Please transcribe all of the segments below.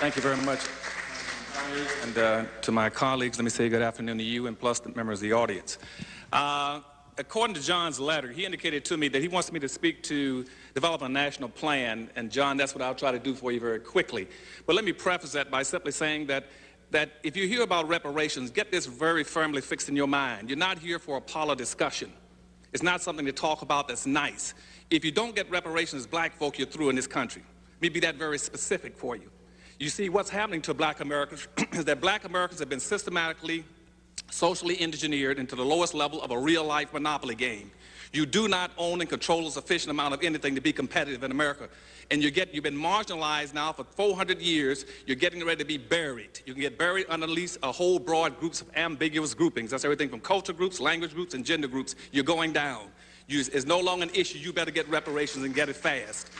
Thank you very much. And to my colleagues, let me say good afternoon to you and plus the members of the audience. According to John's letter, he indicated to me that he wants me to speak to develop a national plan, and John, that's what I'll try to do for you very quickly. But let me preface that by simply saying that if you hear about reparations, get this very firmly fixed in your mind. You're not here for a parlor discussion. It's not something to talk about that's nice. If you don't get reparations as black folk, you're through in this country. Let me be that very specific for you. You see, what's happening to black Americans is that black Americans have been systematically, socially engineered into the lowest level of a real-life monopoly game. You do not own and control a sufficient amount of anything to be competitive in America. And you've been marginalized now for 400 years. You're getting ready to be buried. You can get buried underneath a whole broad groups of ambiguous groupings. That's everything from culture groups, language groups, and gender groups. You're going down. It's no longer an issue. You better get reparations and get it fast.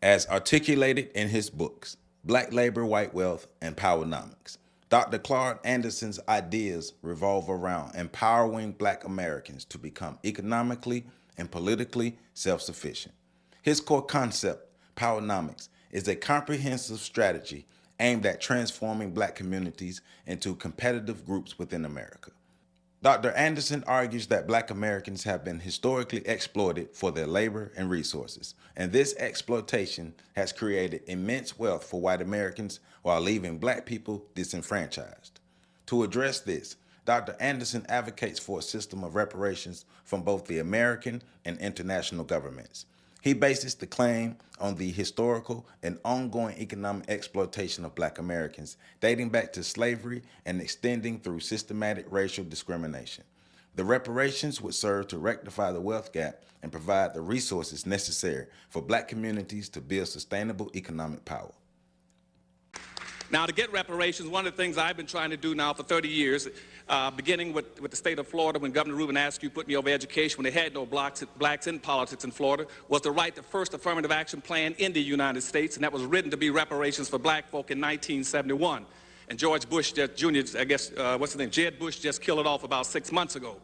As articulated in his books, Black Labor, White Wealth, and Powernomics, Dr. Claude Anderson's ideas revolve around empowering black Americans to become economically and politically self-sufficient. His core concept, Powernomics, is a comprehensive strategy aimed at transforming black communities into competitive groups within America. Dr. Anderson argues that black Americans have been historically exploited for their labor and resources, and this exploitation has created immense wealth for white Americans while leaving black people disenfranchised. To address this, Dr. Anderson advocates for a system of reparations from both the American and international governments. He bases the claim on the historical and ongoing economic exploitation of black Americans dating back to slavery and extending through systematic racial discrimination. The reparations would serve to rectify the wealth gap and provide the resources necessary for black communities to build sustainable economic power. Now, to get reparations, one of the things I've been trying to do now for 30 years, beginning with the state of Florida when Governor Rubin Askew put me over education, when they had no blacks in politics in Florida, was to write the first affirmative action plan in the United States, and that was written to be reparations for black folk in 1971. And George Bush Jr., I guess, Jed Bush just killed it off about 6 months ago.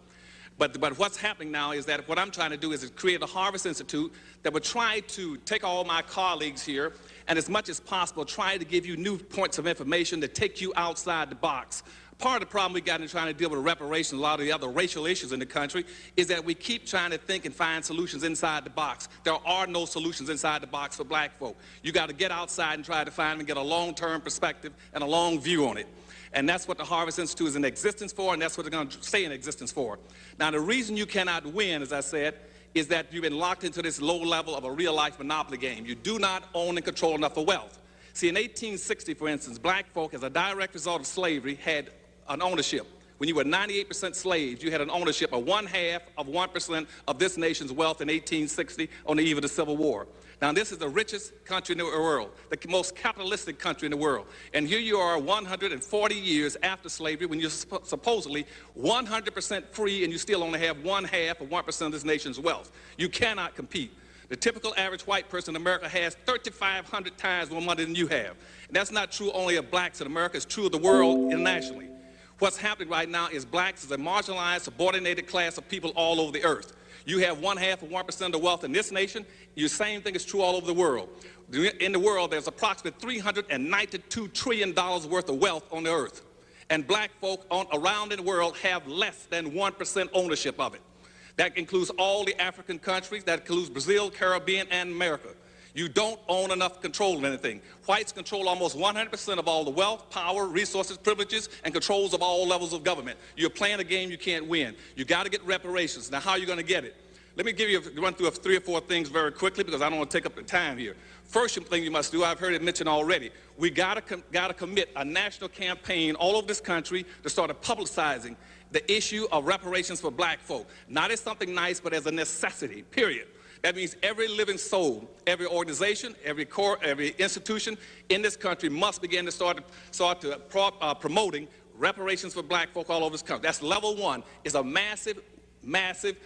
But what's happening now is that what I'm trying to do is create a Harvest Institute that would try to take all my colleagues here and as much as possible try to give you new points of information to take you outside the box. Part of the problem we got in trying to deal with reparations, a lot of the other racial issues in the country, is that we keep trying to think and find solutions inside the box. There are no solutions inside the box for black folk. You got to get outside and try to find them and get a long-term perspective and a long view on it. And that's what the Harvest Institute is in existence for, and that's what they're going to stay in existence for. Now, the reason you cannot win, as I said, is that you've been locked into this low level of a real-life monopoly game. You do not own and control enough of wealth. See, in 1860, for instance, black folk, as a direct result of slavery, had an ownership. When you were 98% slaves, you had an ownership of 0.5% of this nation's wealth in 1860 on the eve of the Civil War. Now, this is the richest country in the world, the most capitalistic country in the world. And here you are 140 years after slavery when you're supposedly 100% free and you still only have 0.5% of this nation's wealth. You cannot compete. The typical average white person in America has 3,500 times more money than you have. And that's not true only of blacks in America, it's true of the world internationally. What's happening right now is blacks is a marginalized, subordinated class of people all over the earth. You have 0.5% of the wealth in this nation. The same thing is true all over the world. In the world, there's approximately $392 trillion worth of wealth on the earth. And black folk around in the world have less than 1% ownership of it. That includes all the African countries, that includes Brazil, Caribbean, and America. You don't own enough control of anything. Whites control almost 100% of all the wealth, power, resources, privileges, and controls of all levels of government. You're playing a game you can't win. You got to get reparations. Now, how are you going to get it? Let me run through 3 or 4 things very quickly because I don't want to take up the time here. First thing you must do, I've heard it mentioned already, we got to commit a national campaign all over this country to start publicizing the issue of reparations for black folk. Not as something nice, but as a necessity, period. That means every living soul, every organization, every corps, every institution in this country must begin to start promoting reparations for black folk all over this country. That's level 1, is a massive, massive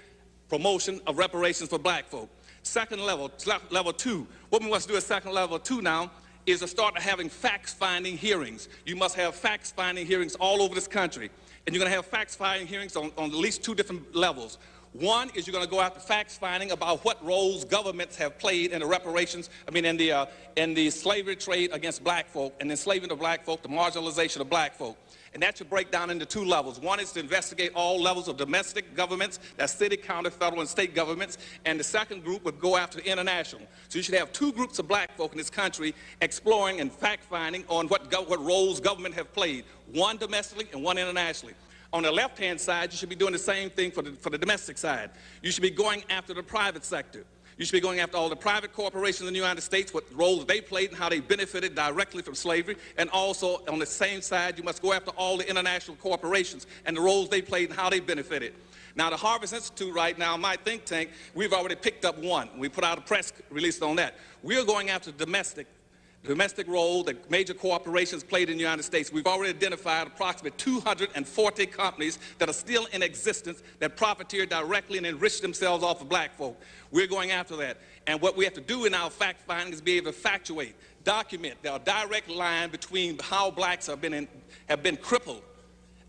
promotion of reparations for black folk. Second level, level 2, what we must do at second level 2 now is to start having facts-finding hearings. You must have facts-finding hearings all over this country. And you're going to have facts-finding hearings on at least 2 different levels. One is you're going to go after facts finding about what roles governments have played in the reparations, in the slavery trade against black folk, and enslavement of black folk, the marginalization of black folk. And that should break down into two levels. One is to investigate all levels of domestic governments, that's city, county, federal, and state governments. And the second group would go after international. So you should have two groups of black folk in this country exploring and fact-finding on what roles government have played, one domestically and one internationally. On the left-hand side, you should be doing the same thing for the domestic side. You should be going after the private sector. You should be going after all the private corporations in the United States, what roles they played and how they benefited directly from slavery. And also, on the same side, you must go after all the international corporations and the roles they played and how they benefited. Now, the Harvest Institute right now, my think tank, we've already picked up one. We put out a press release on that. We're going after domestic role that major corporations played in the United States. We've already identified approximately 240 companies that are still in existence that profiteer directly and enrich themselves off of black folk. We're going after that. And what we have to do in our fact finding is be able to factuate, document the direct line between how blacks have been crippled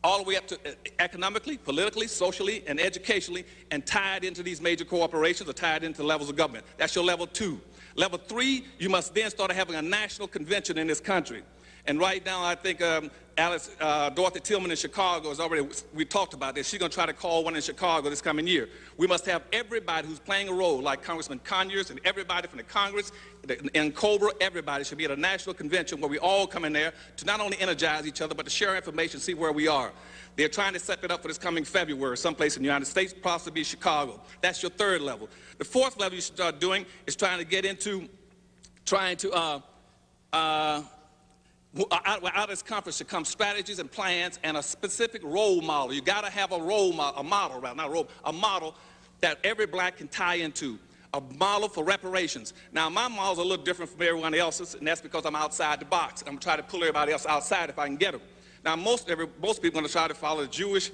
all the way up to economically, politically, socially, and educationally, and tied into these major corporations or tied into levels of government. That's your level 2. Level 3, you must then start having a national convention in this country. And right now, I think Dorothy Tillman in Chicago is already, we talked about this. She's going to try to call one in Chicago this coming year. We must have everybody who's playing a role, like Congressman Conyers and everybody from the Congress, and Cobra, everybody should be at a national convention where we all come in there to not only energize each other, but to share information, see where we are. They're trying to set that up for this coming February, someplace in the United States, possibly Chicago. That's your third level. The fourth level you should start doing is trying to get into, out of this conference should come strategies and plans and a specific role model. You got to have a model that every black can tie into. A model for reparations. Now, my model's a little different from everyone else's, and that's because I'm outside the box. I'm trying to pull everybody else outside if I can get them. Now, most people are going to try to follow the Jewish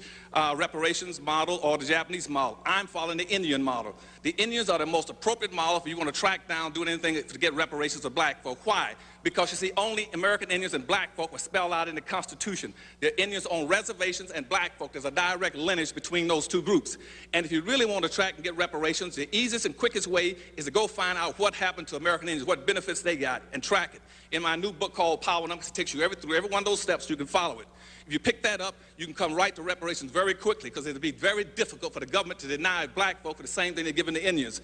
reparations model or the Japanese model. I'm following the Indian model. The Indians are the most appropriate model if you want to track down, doing anything to get reparations of black folk. Why? Because, you see, only American Indians and black folk were spelled out in the Constitution. The Indians on reservations and black folk. There's a direct lineage between those two groups. And if you really want to track and get reparations, the easiest and quickest way is to go find out what happened to American Indians, what benefits they got, and track it. In my new book called Power Numbers, it takes you through every one of those steps. You can follow it. If you pick that up, you can come right to reparations very quickly, because it would be very difficult for the government to deny black folk for the same thing they're giving the Indians.